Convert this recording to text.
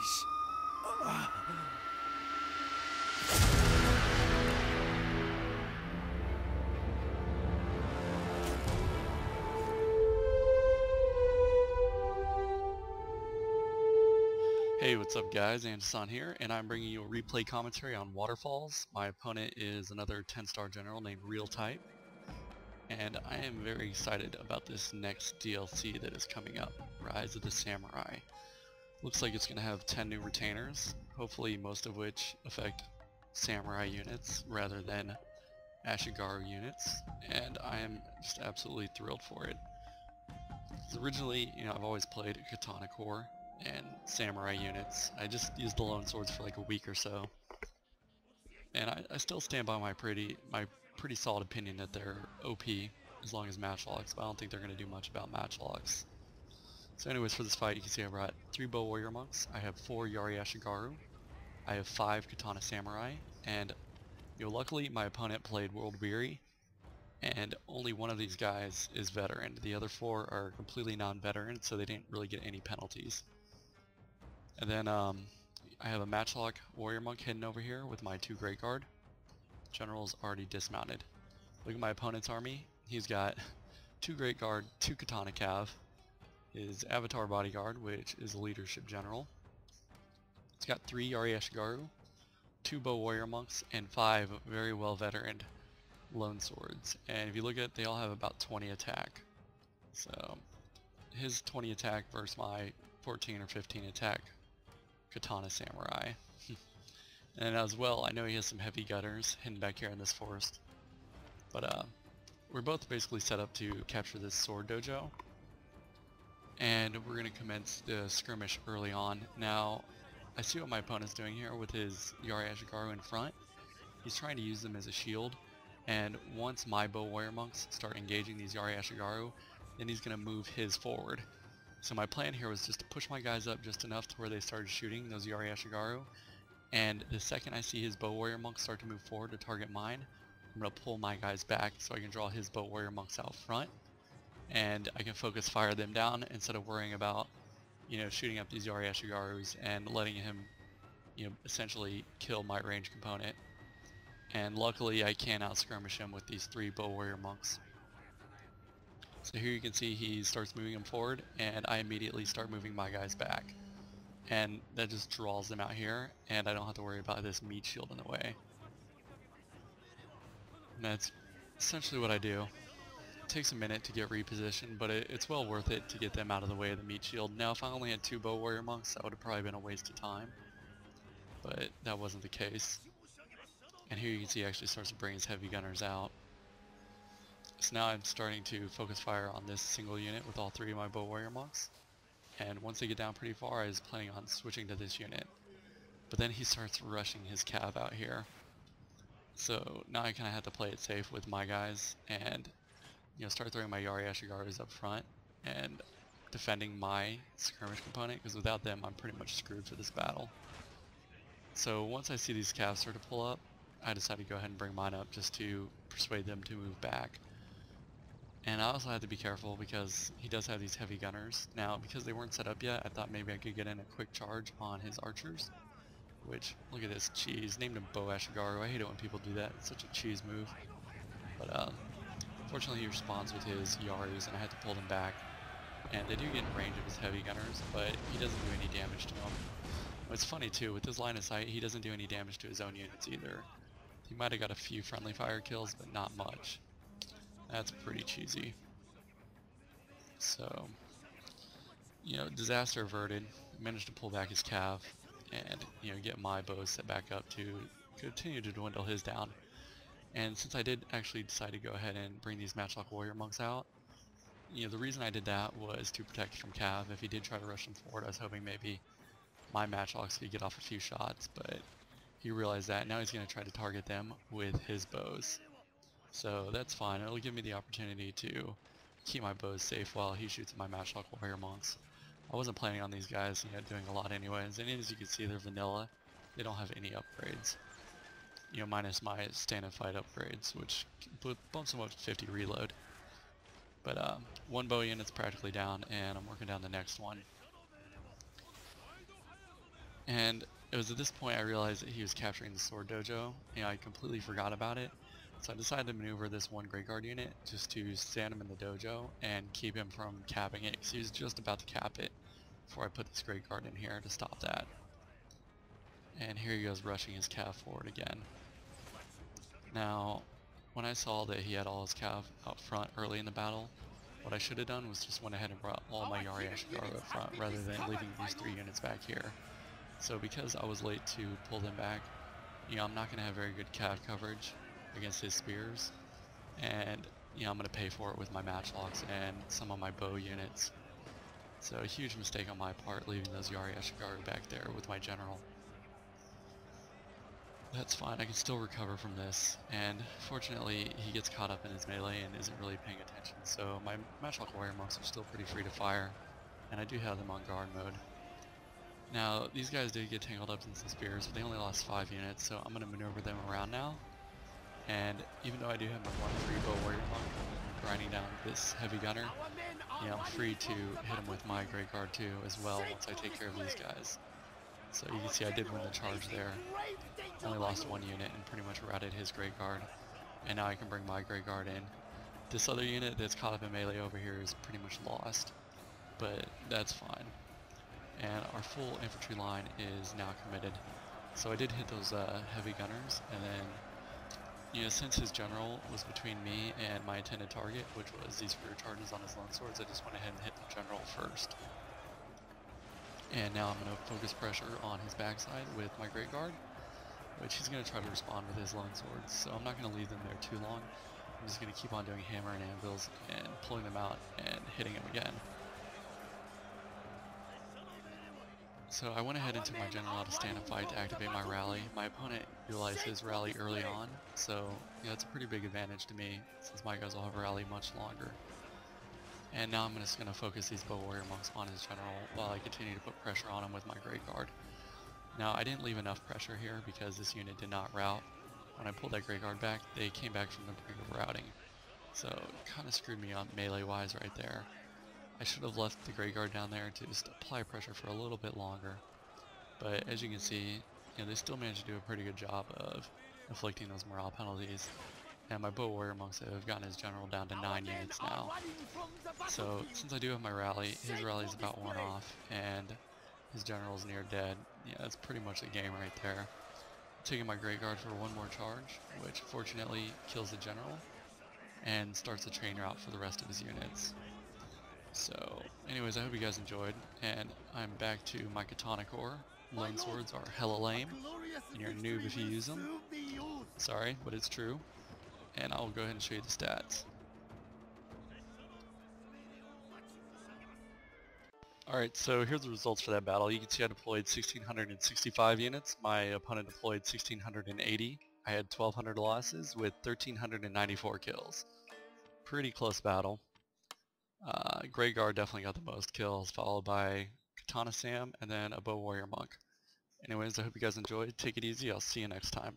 Hey, what's up guys, Anderson here, and I'm bringing you a replay commentary on Waterfalls. My opponent is another 10-star general named Real Type, and I am very excited about this next DLC that is coming up, Rise of the Samurai. Looks like it's going to have 10 new retainers, hopefully most of which affect samurai units rather than ashigaru units, and I am just absolutely thrilled for it. Originally, I've always played a katana core and samurai units. I just used the loanswords for like a week or so, and I still stand by my pretty solid opinion that they're OP as long as match locks, but I don't think they're going to do much about match locks. So anyways, for this fight, you can see I brought 3 bow warrior monks, I have 4 yari ashigaru, I have 5 katana samurai, and luckily my opponent played world weary, and only one of these guys is veteran. The other 4 are completely non-veteran, so they didn't really get any penalties. And then I have a matchlock warrior monk hidden over here with my 2 great guard. General's already dismounted. Look at my opponent's army. He's got 2 great guard, 2 katana cav, his avatar bodyguard, which is a leadership general. He's got 3 yari ashigaru, 2 bow warrior monks, and 5 very well veteraned loanswords. And if you look at it, they all have about 20 attack. So his 20 attack versus my 14 or 15 attack katana samurai. And as well, I know he has some heavy gunners hidden back here in this forest. But we're both basically set up to capture this sword dojo, and we're going to commence the skirmish early on. Now, I see what my opponent's doing here with his yari ashigaru in front. He's trying to use them as a shield, and once my bow warrior monks start engaging these yari ashigaru, then he's going to move his forward. So my plan here was just to push my guys up just enough to where they started shooting those yari ashigaru, and the second I see his bow warrior monks start to move forward to target mine, I'm going to pull my guys back so I can draw his bow warrior monks out front, and I can focus fire them down instead of worrying about shooting up these yari ashigarus and letting him essentially kill my range component. And luckily I can out skirmish him with these 3 bow warrior monks. So here you can see he starts moving them forward, and I immediately start moving my guys back. And that just draws them out here, and I don't have to worry about this meat shield in the way. And that's essentially what I do. It takes a minute to get repositioned, but it's well worth it to get them out of the way of the meat shield. Now if I only had 2 bow warrior monks, that would have probably been a waste of time. But that wasn't the case. And here you can see he actually starts to bring his heavy gunners out. So now I'm starting to focus fire on this single unit with all 3 of my bow warrior monks. And once they get down pretty far, I was planning on switching to this unit. But then he starts rushing his cav out here. So now I kind of have to play it safe with my guys and start throwing my yari ashigarus up front and defending my skirmish component, because without them I'm pretty much screwed for this battle. So once I see these cavs start to pull up, I decided to go ahead and bring mine up just to persuade them to move back. And I also had to be careful because he does have these heavy gunners. Now, because they weren't set up yet, I thought maybe I could get in a quick charge on his archers. Which, look at this cheese, named him Bow Ashigaru. I hate it when people do that, it's such a cheese move. But fortunately he responds with his Yarus, and I had to pull them back. And they do get in range of his heavy gunners, but he doesn't do any damage to them. What's funny too, with his line of sight, he doesn't do any damage to his own units either. He might have got a few friendly fire kills, but not much. That's pretty cheesy. So, disaster averted. Managed to pull back his cav and, get my bows set back up to continue to dwindle his down. And since I did actually decide to go ahead and bring these matchlock warrior monks out, the reason I did that was to protect from cav. If he did try to rush them forward, I was hoping maybe my matchlocks could get off a few shots, but he realized that. Now he's going to try to target them with his bows. So that's fine. It'll give me the opportunity to keep my bows safe while he shoots at my matchlock warrior monks. I wasn't planning on these guys doing a lot anyways, and as you can see, they're vanilla. They don't have any upgrades. Minus my stand and fight upgrades, which bumps them up to 50 reload. But one bow unit's practically down, and I'm working down the next one. And it was at this point I realized that he was capturing the sword dojo, and I completely forgot about it. So I decided to maneuver this one Great Guard unit just to stand him in the dojo and keep him from capping it, because he was just about to cap it before I put this Great Guard in here to stop that. And here he goes rushing his cav forward again. Now, when I saw that he had all his cav out front early in the battle, what I should have done was just went ahead and brought all my Yari ashigaru up front rather than leaving these 3 units back here. So because I was late to pull them back, I'm not going to have very good cav coverage against his spears, and I'm going to pay for it with my matchlocks and some of my bow units. So a huge mistake on my part leaving those Yari ashigaru back there with my general. That's fine, I can still recover from this, and fortunately he gets caught up in his melee and isn't really paying attention, so my matchlock warrior monks are still pretty free to fire, and I do have them on guard mode. Now, these guys did get tangled up in some spears, but they only lost 5 units, so I'm going to maneuver them around now. And even though I do have my 1 free bow warrior monk grinding down this heavy gunner, I'm free to hit him with my Great Guard too as well once I take care of these guys. So you can see I did win the charge there. Only lost 1 unit and pretty much routed his Great Guard. And now I can bring my Great Guard in. This other unit that's caught up in melee over here is pretty much lost, but that's fine. And our full infantry line is now committed. So I did hit those heavy gunners, and then, since his general was between me and my intended target, which was these rear charges on his loanswords, I just went ahead and hit the general first. And now I'm going to focus pressure on his backside with my Great Guard, which he's going to try to respond with his loanswords. So I'm not going to leave them there too long. I'm just going to keep on doing hammer and anvils and pulling them out and hitting him again. So I went ahead into my general out of stand and fight to activate my rally. My opponent utilized his rally early on, so it's a pretty big advantage to me since my guys will have rally much longer. And now I'm just going to focus these bow warrior monks on his general while I continue to put pressure on him with my Great Guard. Now I didn't leave enough pressure here because this unit did not rout. When I pulled that Great Guard back, they came back from the brink of routing. So it kind of screwed me up melee wise right there. I should have left the Great Guard down there to just apply pressure for a little bit longer. But as you can see, they still managed to do a pretty good job of inflicting those morale penalties. And my bow warrior monks have gotten his general down to 9 units now. So since I do have my rally, his rally is about worn off, and his general is near dead. That's pretty much the game right there. I'm taking my Great Guard for 1 more charge, which fortunately kills the general and starts the train route for the rest of his units. So anyways, I hope you guys enjoyed, and I'm back to my katana core. Loanswords are hella lame, and you're a noob if you use them. Sorry, but it's true. And I'll go ahead and show you the stats. Alright, so here's the results for that battle. You can see I deployed 1,665 units. My opponent deployed 1,680. I had 1,200 losses with 1,394 kills. Pretty close battle. Great Guard definitely got the most kills, followed by Katana Sam and then a Bow Warrior Monk. Anyways, I hope you guys enjoyed. Take it easy. I'll see you next time.